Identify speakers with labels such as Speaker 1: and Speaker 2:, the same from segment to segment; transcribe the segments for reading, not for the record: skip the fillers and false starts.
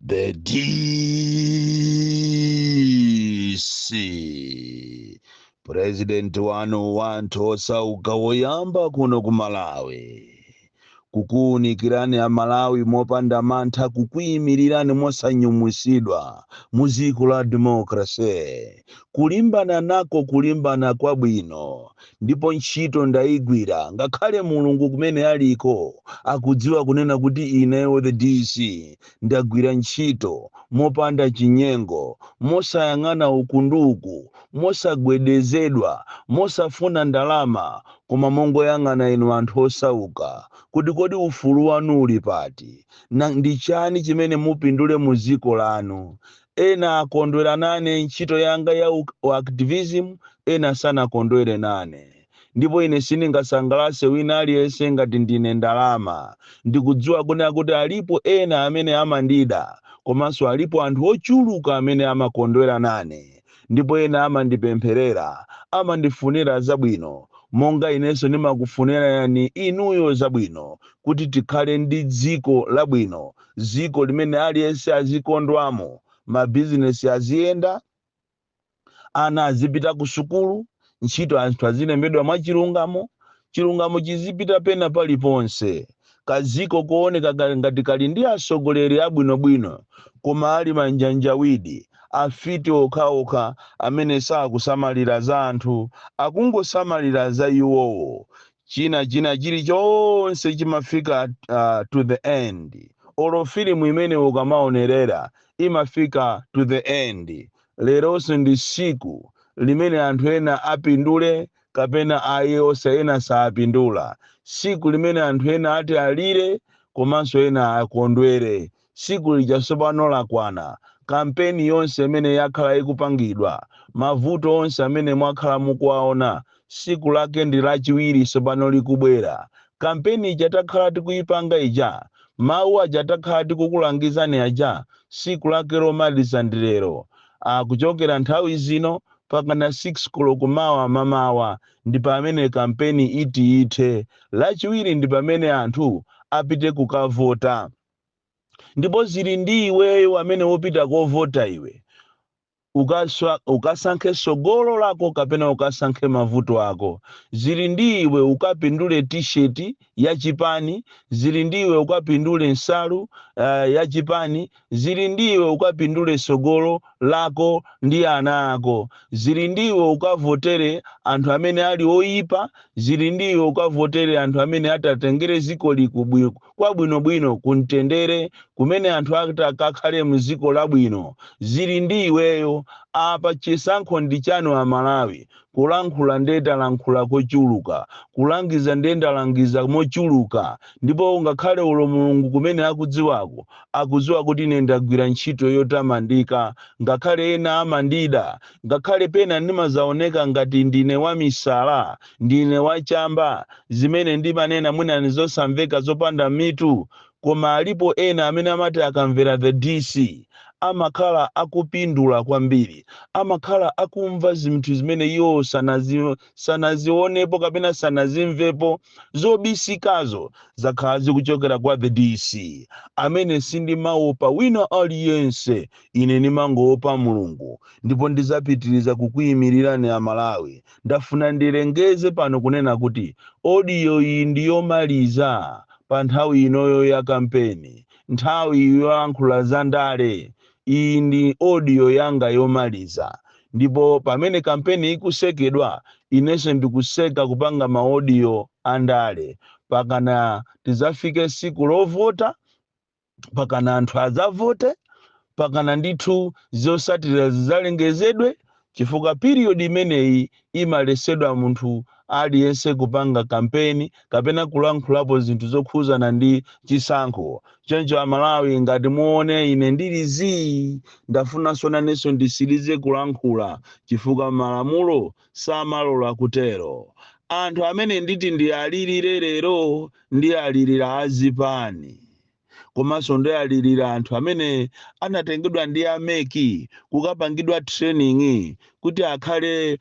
Speaker 1: The DC President wanu wanthu osauka woyamba kuno ku Malawi kukuwunikirani Amalawi mopanda mantha kukuyimirirani mosanyumwisidwa mu dziko la democracy kulimbana nako kulimbana kwabwino ndipo ntchito ndayigwira ngakhale mulungu kumene aliko akudziwa kunena kuti ineyo the DC ndagwira ntchito mopanda chinyengo mosayang'ana ukunduku mosagwedezedwa mosafuna ndalama koma mongoyang'ana inu anthu osauka kuti kodi ufulu wanu uli pati ndi chani chimene mupindule mu dziko lanu. Ena akondwera nane ntchito yanga ya activism, ena sanakondwere nane. Ndipo ine siningasangalase wina aliyense ngati ndine ndalama. Ndikudziwa kuti alipo ena amene amandida, komanso alipo anthu ochuluka amene amakondwera nane. Ndipo ena amandipempherera, amandifunira zabwino. Monga inenso nimakufunira yani inuyo zabwino kuti tikhale ndi dziko labwino, dziko limene aliyense azikondwamo, mabizinesi aziyenda, ana azipita ku sukulu, ntchito anthu azilembedwa mwachilungamo, chilungamo chizipita pena paliponse, kaziko kooneka ngati kali ndi atsogoleri abwinobwino koma ali manjanjawidi afiti okhaokha amene sakusamalira za anthu, akungosamalira za iwowo. China chilichonse chimafika to the end. Olo filimu imene ukamaonerera imafika to the end. Leronso ndi siku limene anthu ena apindule kapena ayonse ena saapindula. Siku limene anthu ena ati alire komanso ena akondwere. Siku lijatsopano lakwana. Kampeni yonse amene yakhala ikupangidwa, mavuto onse amene mwakhala mukuwaona, siku lake ndi lachiwiri tsopano likubwera. Kampeni ijatakhala tikuyipanga ija, mawu ajatakhala tikukulangizani aja, siku lake lomaliza ndi lero. Kuchokera nthawi zino pakana 6 koloko mamawa ndi pamene kampeni iti. Lachiwiri ndi pamene anthu apite kukavota. Ndipo zili ndi iweyo amene wopita kovota iwe. Ukasankhe tsogolo lako kapena ukasankhe mavuto ako. Zili ndi iwe ukapindule t-shirt ya chipani, zili ndi iwe ukapindule nsalu ya chipani, zili ndi iwe ukapindule tsogolo lako ndi ana ako, zili ndi iwe ukavotere anthu amene ali oyipa, zili ndi iwe ukavotere anthu amene atatengere dziko kwabwinobwino kumtendere kumene anthu akakhale mu dziko labwino. Zili ndi iweyo. Apa chisankho ndi chanu Amalawi, kulankhula ndetalankhula kochuluka, kulangiza ndendalangiza mochuluka, ndipo ungakhale ulo Mulungu kumene akudziwako, akudziwa kuti ine ndagwira ntchito yotamandika, ngakhale ena amandida, ngakhale pena ndimazaoneka ngati ndine wamisala, ndine wachamba, zimene ndimanena mwina nizosamveka zopanda mitu, koma alipo ena amene amati akamvera the DC, amakhala akupindula kwambiri, amakhala akumva zinthu zimene iwo sanazionepo kapena sanazimvepo, zobisikazo zakhala zikuchokera kwa the DC, amene sindimaopa wina aliyense, ine nimangoopa Mulungu. Ndipo ndizapitiriza kukuyimirirani Amalawi. Ndafuna ndilengeze pano kunena kuti audio iyi ndiyomaliza pa nthawi inoyo ya kampeni, nthawi yoyankhula za ndale. Iyi ndi audio yanga yomaliza. Ndipo pamene kampeni ikusekedwa, inenso ndikuseka kupanga maaudio andale. Pakana tizafike siku lovota, pakana anthu azavote, pakana ndithu zosatira zizalengezedwe, chifukwa period imeneyi imalesedwa munthu aliyense kupanga kampeni kapena kulankhulapo zinthu zokhuzana ndi chisankho. Choncho Amalawi ngati muone ine ndilizi, ndafunanso nanenso ndisirize kulankhula chifukwa malamulo samalola kutero. Anthu amene nditi ndi alirire lero ndi alirira azipani, komanso ndi alirira anthu amene anatengedwa ndi ameki kukapangidwa training kuti akhale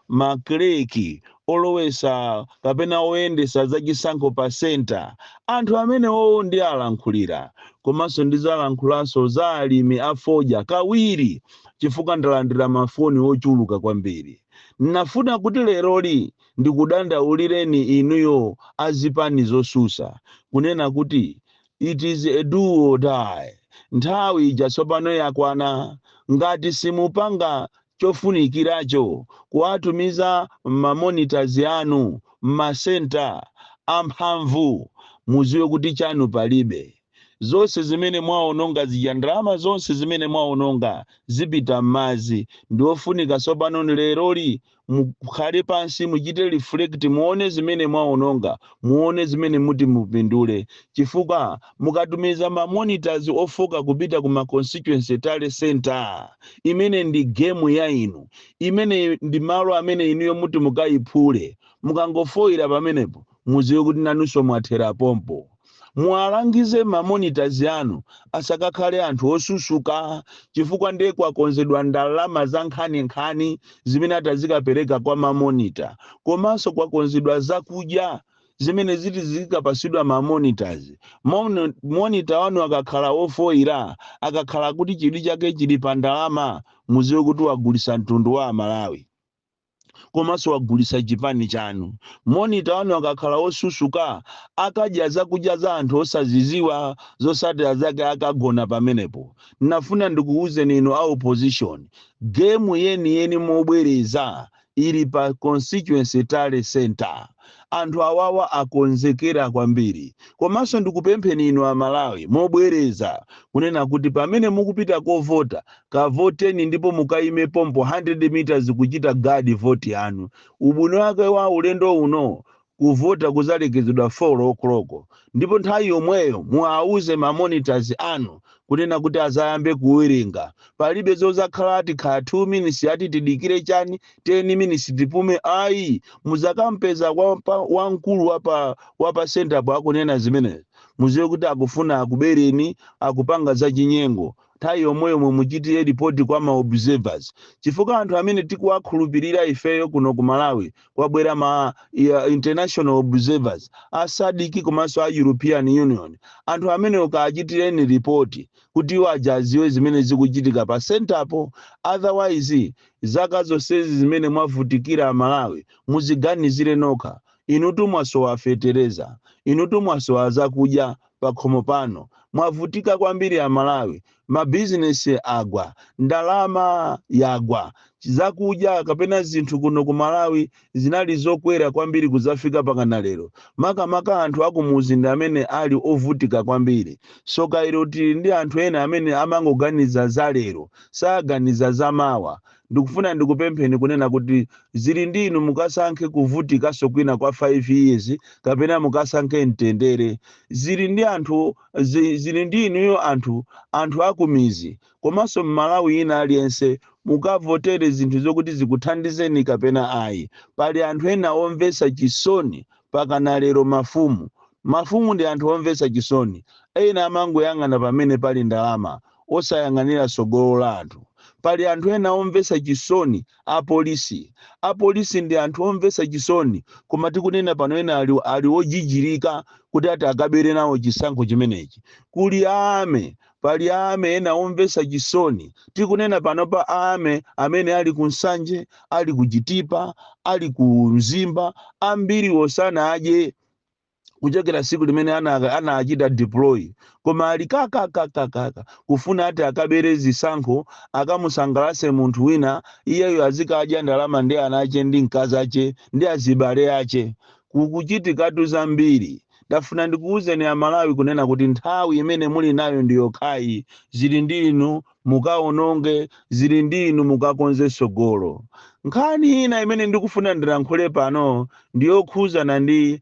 Speaker 1: makleki olowesa kapena oyendesa zachisankho pa senta, anthu amenewo ndi alankhulira komanso ndizalankhulanso za alimi afodya kawiri chifukwa ndalandira mafoni ochuluka kwambiri. Nafuna kuti leroli ndikudandaulireni inuyo azipani zosusa kunena kuti it is a do or die. Nthawi ija tsopano yakwana, ngati simupanga chofunikiracho kuwatumiza mamonitors anu m'masenta amphamvu, muziwe kuti chanu palibe. Zonse zimene mwaononga zija ndalama zonse zimene mwaononga zipita m'madzi. Ndiofunika tsopano leroli mukhale pansi muchite reflect, muone zimene mwaononga, muone zimene muti mupindule, chifukwa mukatumiza mamonitors ofoka kupita kuma constituency tale center, imene ndi game ya inu, imene ndi malo amene inuyo muti mukayiphule, mukangofoira pamenepo muziwe kuti nanunso mwathera pompo. Muwalangize mamonitors anu asakakhale anthu osusuka, chifukwa ndiye kwakonzedwa ndalama za nkhani zimene atazikapereka kwa mamonita, komanso kwakonzedwa zakudya zimene ziti zikapasidwa mamonitors. Monitor wanu akakhala ofoira, akakhala kuti chidwi chake chili pa ndalama, muziwe kuti wagulisa mtundu wa Malawi komanso wagulisa chipani chanu. Monitor wanu akakhala osusuka, akadya zakudya za anthu osaziziwa zosatira zake akagona pamenepo. Nafuna ndikuwuzeni inu a opposition, game yeni mobwereza ili pa constituency tale center. Anthu awawa akonzekera kwambiri. Komanso ndikupempheni inu a Malawi mobwereza kunena kuti pamene mukupita kovota, kavoteni ndipo mukayime pompo 100 meters kuchita guard vote yanu. Ubwino wake wa ulendo uno kuvota kuzalekezedwa 4 o'clock. Ndipo nthawi yomweyo muauze mamonitors anu kunena kuti azayambe kuwerenga. Palibe zozakhala ati kha 2 minutes ati tidikire chani 10 minutes tipume. Ayi, muzakampeza wamkulu wapa center po akunena zimene, muziwe kuti akufuna akubereni, akupanga za chinyengo. Nthawi yomweyo muchitire report kwa ma observers, chifukwa anthu amene tikuwakhulupirira ifeyo kuno ku Malawi kwabwera ma international observers a SADC komanso a European Union. Anthu amene ukachitireni report kuti iwo ajaziwe zimene zikuchitika pa center po. Otherwise zaka zonsezi zimene mwavutikira Malawi muziganizire nokha. Inutu mwasowa fetereza, inutu mwasowa zakudya pakhomo pano, mwavutika kwambiri a Malawi. Mabizinesi agwa, ndalama yagwa, zakudya kapena zinthu kuno ku Malawi zinali zokwera kwambiri kuzafika pakana lero. Makamaka anthu akumuzinda amene ali ovutika kwambiri. So kairo tili ndi anthu ena amene amangoganiza za lero, saganiza za mawa. Ndikufuna ndikupempheni kunena kuti zili ndinu mukasankhe kuvutika sokwina kwa 5 years kapena mukasankhe mtendere. Zili ndi anthu, zili ndi inuyo anthu akumizi komanso Malawi ina aliyense mukavotere zinthu zokuti zikuthandizeni kapena ayi. Pali anthu ena omvesa chisoni pakana lero mafumu ndi anthu omvesa chisoni. Ena amangoyang'ana pamene pali ndalama osayang'anira sogolo la anthu. Pali anthu ena omvesa chisoni apolisi ndi anthu omvesa chisoni, koma tikunena pano ena ali ojijirika kuti ati akabere nawo chisankho chimenechi. Pali ame ena omvesa chisoni. Tikunena pano pa ame amene ali kunsanje, ali kuchitipa, ali ku Mzimba, ambiri osana aje kuchokera siku limene ana achita deploy, koma ali kaka kufuna ati akabere zisankho akamusangalase munthu wina, iyeyo azikadya ndalama ndi ana ache ndi mkazi ache ndi azibale ache. Kukuchitikatu zambiri. Ndafuna ndikuwuzeni a Malawi kunena kuti nthawi imene muli nayo ndiyo khayi. Zili ndinu mukaononge, zili ndinu mukakonze sogolo. Nkhani ina imene ndikufuna ndilankhule pano ndiyokhuzana ndi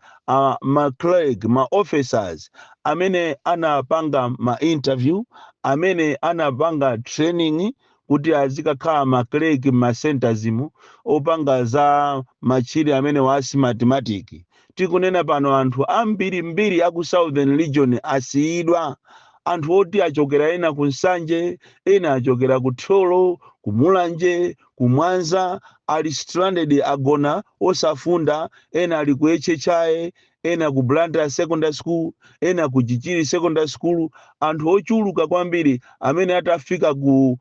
Speaker 1: ma-clerk, ma-officers amene anapanga ma-interview, amene anapanga training kuti azikakhala ma-clerk ma-centersmu opanga za machiri amene wasi mathematics. Tikunena pano anthu ambiri aku Southern Region asiyidwa, anthu oti achokera ena ku Nsanje, ena achokera ku Tholo, ku Mulanje, ku Mwanza, ali stranded agona osafunda, ena ali ku HHI, ena ku Blantyre Secondary School, ena ku Chichiri Secondary School, anthu ochuluka kwambiri amene atafika ku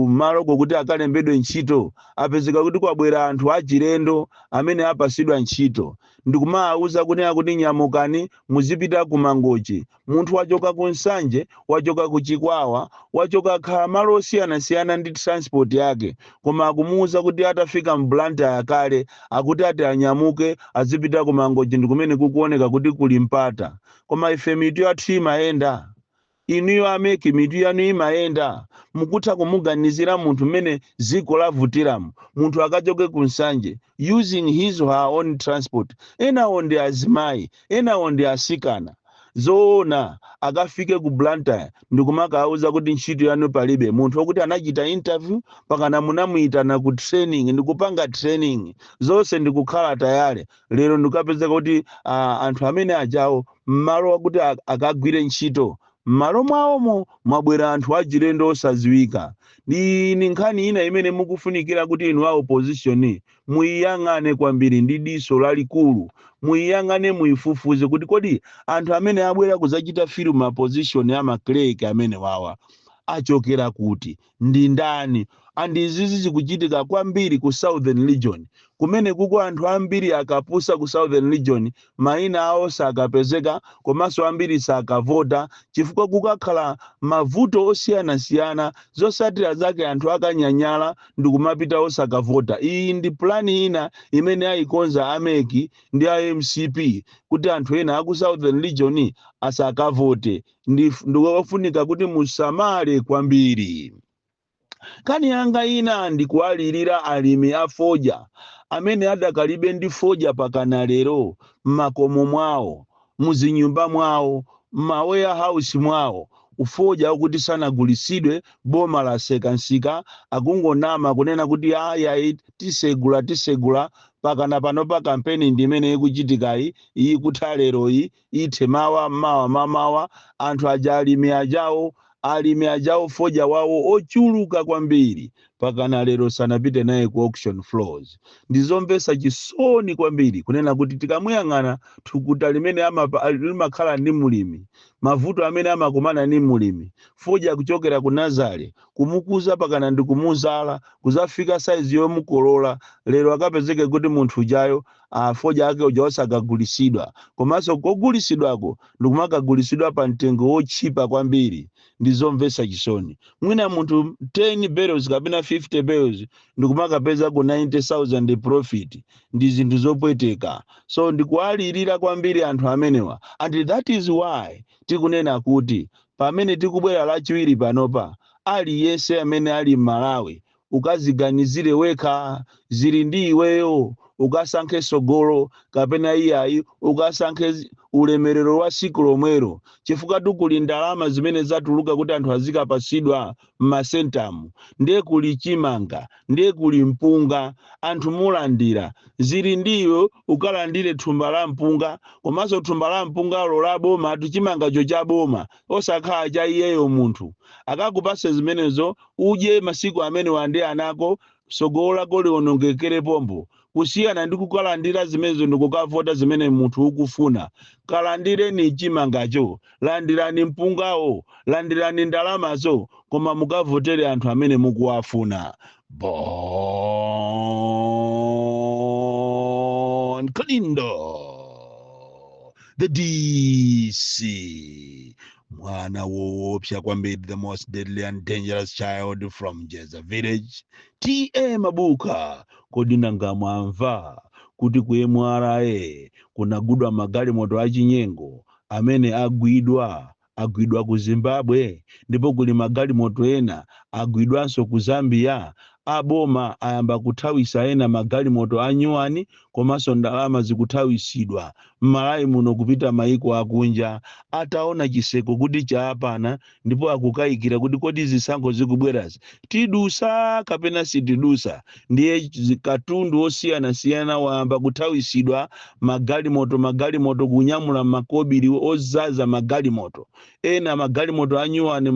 Speaker 1: malo kokuti akalembedwe ntchito, apezeka kuti kwabwera anthu achilendo amene apasidwa ntchito. Ndikumawuza kunena kuti nyamukani muzipita ku Mangochi. Munthu wachoka ku Nsanje, wachoka ku Chikwawa, wachoka khala malo osiyanasiyana ndi transport yake, koma akumuwuza kuti atafika mu Blantyre kale akuti ati anyamuke azipita ku Mangochi, ndi kumene kukuoneka kuti kuli mpata. Koma ife mitu yathu imayenda, inuyo ameki mitu yanu imayenda, mukutha kumuganizira munthu mmene ziko lavutiramu. Munthu akachoke ku Nsanje using his or her own transport, enawo ndi azimayi, enawo ndi asikana, zoona akafike ku Blantyre ndikumakauza kuti ntchito yanu palibe. Munthu wokuti anachita interview pakana munamuyitana ku training, ndikupanga training zonse ndikukhala tayale, lero ndikapezeka kuti anthu amene ajawo mmalo wakuti akagwire ntchito, mmalo mwawomo mwabwera anthu achilendo osaziwika. Ni nkhani ina imene mukufunikira kuti inu a opposition muiyang'ane kwambiri ndi diso lalikulu, muiyang'ane muifufuze kuti kodi anthu amene abwera kuzachita film opposition ama clerk amene wawa achokera kuti, ndi ndani. Izizi zikuchitika kwambiri ku Southern Region, kumene kuko anthu ambiri akapusa ku Southern Region, maina awo sakapezeka, komanso ambiri sakavota, chifukwa kukakhala mavuto osiyanasiyana, zosatira zake anthu akanyanyala ndikumapita osakavota. Iyi ndi plani ina imene ayikonza ameki ndi MCP kuti anthu ena aku Southern Region asakavote. Ndikofunika kuti musamale kwambiri. Kani yanga ina ndikualirira alimi afoja amene adakalibe ndi foja pakana lero, mmakomo mwawo, muzinyumba mwawo, warehouse mwawo, ufoja ukuti sanagulisidwe, boma la sekansika akungonama kunena kuti aya tisegula pakana pano pa kampeni ndimene ikuchitikayi, iyi kutha lero ithe mawa anthu aja alimi ajawo foja wawo ochuluka kwambiri pakana lero sanapite naye ku auction floors. Ndizomvesa chisoni kwambiri kunena kuti tikamuyang'ana thukuta limene limakhala ndi mulimi, mavuto amene amakumana ndi mulimi, foja kuchokera ku Nazare kumukuza pakana ndi kumuzala kuzafika saizi yomukolola, lero akapezeke kuti munthu ujayo foja ake uja osakagulisidwa, komanso kogulisidwako ndikumakagulitsidwa pa mtengo wochipa kwambiri. Ndizomvesa chisoni. Mwina munthu 10 barrels kapena 50 barrels ndikumakapeza ku 90,000 profit. Ndi zinthu zopweteka. So ndikualirira kwambiri anthu amenewa, and that is why tikunena kuti pamene tikubwera lachiwiri panopa, aliyense amene ali Malawi ukaziganizire wekha, zili ndi iweyo, ukasankhe sogolo kapena iyayi ukasankhe ulemerero wa siku lomwero, chifukwa kuli ndalama zimene zatuluka kuti anthu azikapasidwa m'masentamu, ndiye kuli chimanga, ndiye kuli mpunga, anthu mulandira, zili ndiwe ukalandire thumba la mpunga, komanso thumba la mpunga la boma, chimangacho cha boma osakhala cha iyeyo munthu. Akakupase zimenezo uje masiku amene wande anako, sogolo lako liwonongekere pombo. Kusiyana ndi kukalandira zimenezo ndikukavota zimene munthu ukufuna. Kalandireni chimangacho, landirani mpungawo, landirani ndalamazo, koma mukavotere anthu amene mukuwafuna. Bon Kalindo, the DC, mwana woopsa kwambiri, the most deadly and dangerous child from Jeza Village. T.A. Mabuka, kodi nanga mwamva kuti kuMRA kunagudwa magalimoto achinyengo amene agwidwa ku Zimbabwe, ndipo kuli magalimoto ena agwidwanso ku Zambia aboma ayamba kuthawisa ena magalimoto anyuwani komanso ndalama zikuthawisidwa m'Malawi muno kupita maiko akunja, ataona chiseko kuti chaapana ndipo akukayikira kuti kodi zisankho zikubwerazi tidusa kapena sitidusa. Ndiye katundu osiyanasiyana wayamba kuthawisidwa magalimoto kunyamula makobiri ozaza magalimoto, ena magalimoto anyuwani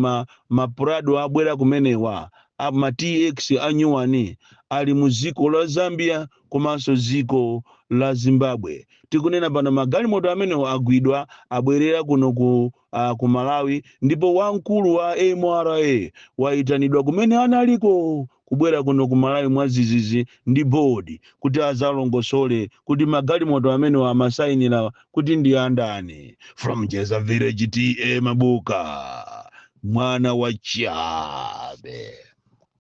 Speaker 1: mapurado abwera kumenewa ma TX anyuwani ali mu ziko la Zambia komanso ziko la Zimbabwe. Tikunena pano magalimoto amenewo agwidwa abwerera kuno ku Malawi, ndipo wamkulu wa MRA waitanidwa kumene analiko kubwera kuno ku Malawi mwazizizi ndi bodi kuti azalongosole kuti magalimoto amenewo amasayinira kuti ndi andani. From Jeza Village TA Mabuka, mwana wa Chabe.